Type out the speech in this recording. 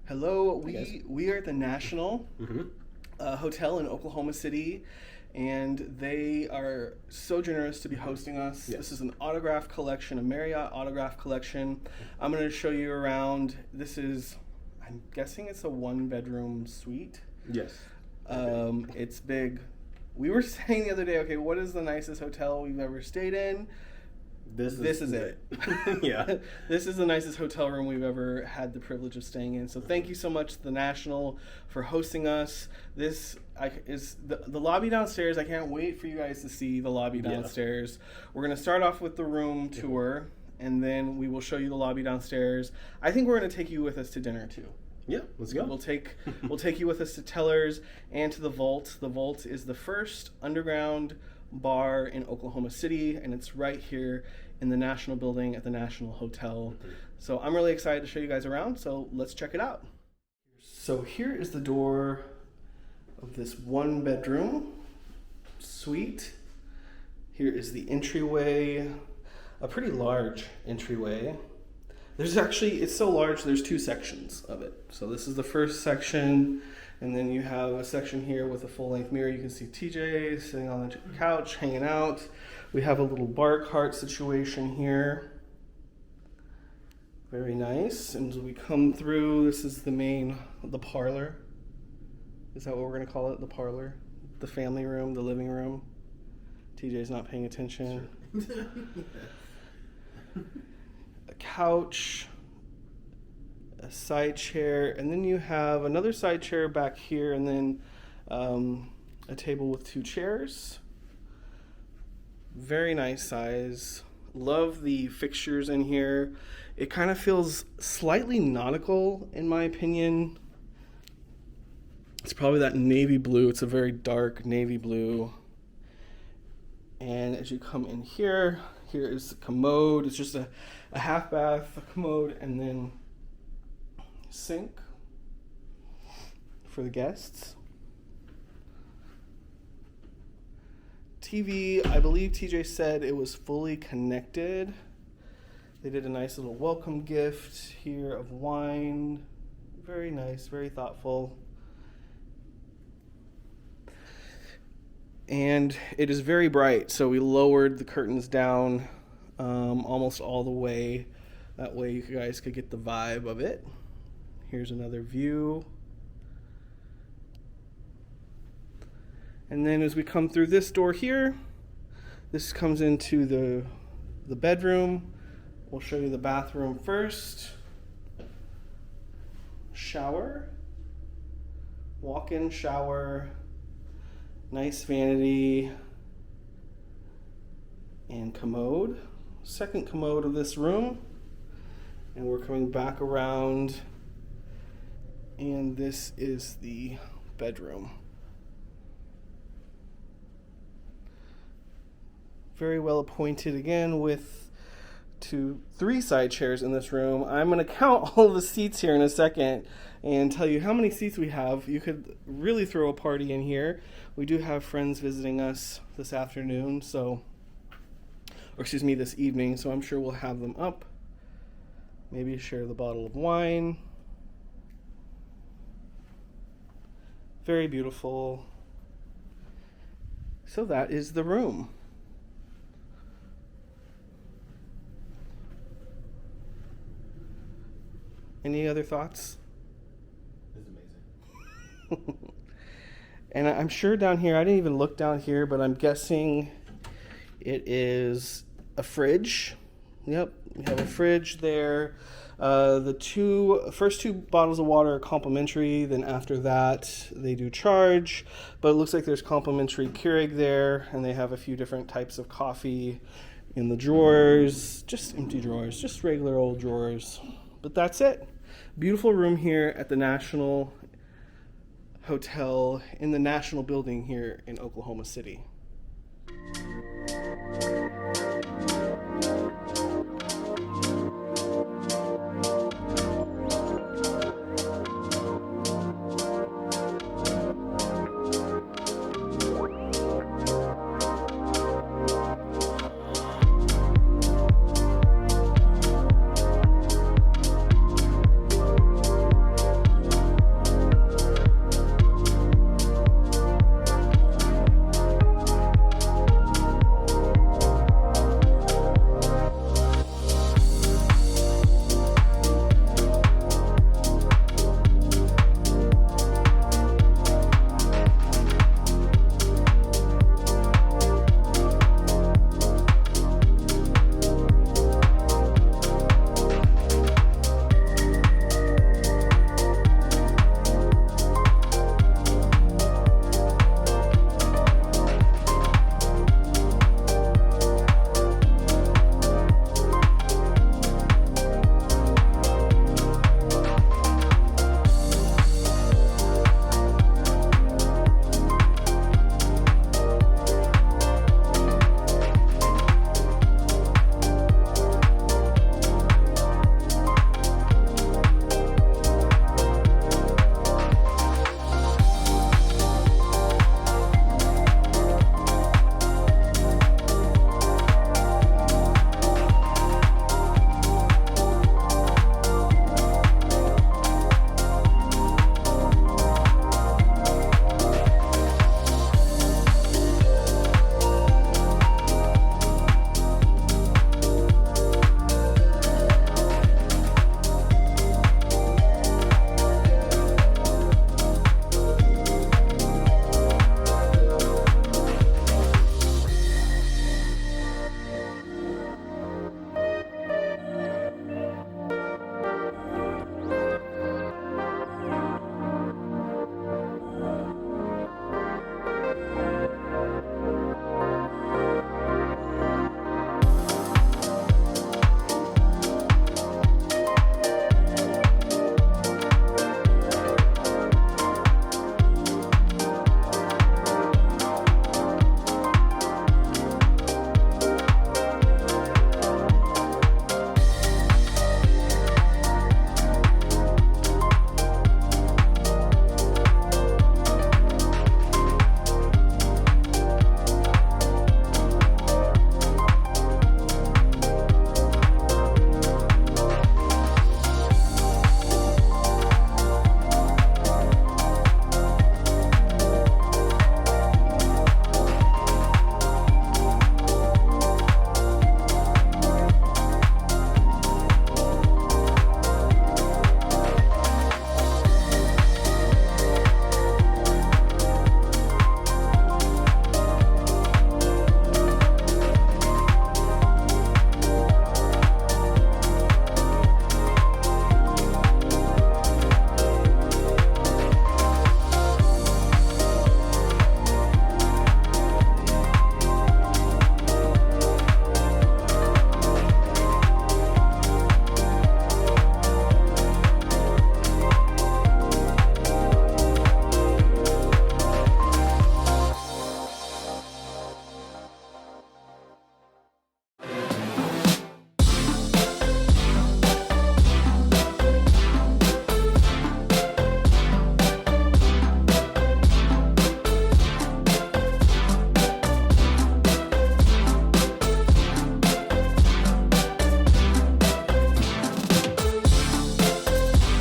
Hello, we are at the National Hotel in Oklahoma City, and they are so generous to be hosting us. Yes. This is an autograph collection, a Marriott autograph collection. I'm going to show you around. This is, I'm guessing it's a one-bedroom suite. Yes. It's big. We were saying the other day, okay, what is the nicest hotel we've ever stayed in? This is it. Yeah. This is the nicest hotel room we've ever had the privilege of staying in. So thank you so much to the National for hosting us. This is the lobby downstairs. I can't wait for you guys to see the lobby downstairs. We're going to start off with the room tour, and then we will show you the lobby downstairs. I think we're going to take you with us to dinner too. Yeah, let's go. We'll take you with us to Teller's and to the Vault. The Vault is the first underground bar in Oklahoma City, and it's right here in the National Building at the National Hotel. So I'm really excited to show you guys around, so let's check it out. So here is the door of this one bedroom suite. Here is the entryway, a pretty large entryway. There's actually, it's so large, there's two sections of it. So this is the first section, and then you have a section here with a full-length mirror. You can see TJ sitting on the couch, hanging out. We have a little bar cart situation here. Very nice. And as we come through, this is the parlor. Is that what we're going to call it? The parlor? The family room, the living room? TJ's not paying attention. Sure. A couch, a side chair, and then you have another side chair back here, and then a table with two chairs. Very nice size. Love the fixtures in here. It kind of feels slightly nautical in my opinion. It's probably that navy blue. It's a very dark navy blue. And as you come in here, here is the commode. It's just a half bath, a commode, and then sink for the guests. TV, I believe TJ said it was fully connected. They did a nice little welcome gift here of wine. Very nice, very thoughtful. And it is very bright, so we lowered the curtains down almost all the way. That way you guys could get the vibe of it. Here's another view. And then as we come through this door here, this comes into the bedroom. We'll show you the bathroom first. Shower. Walk-in shower. Nice vanity. And commode. Second commode of this room. And we're coming back around. And this is the bedroom. Very well appointed again with three side chairs in this room. I'm going to count all the seats here in a second and tell you how many seats we have. You could really throw a party in here. We do have friends visiting us this afternoon, this evening, so I'm sure we'll have them up. Maybe share the bottle of wine. Very beautiful. So that is the room. Any other thoughts? It's amazing. And I'm sure down here, I didn't even look down here, but I'm guessing it is a fridge. Yep, we have a fridge there. The first two bottles of water are complimentary. Then after that, they do charge. But it looks like there's complimentary Keurig there, and they have a few different types of coffee in the drawers. Just empty drawers, just regular old drawers. But that's it. Beautiful room here at the National Hotel in the National Building here in Oklahoma City.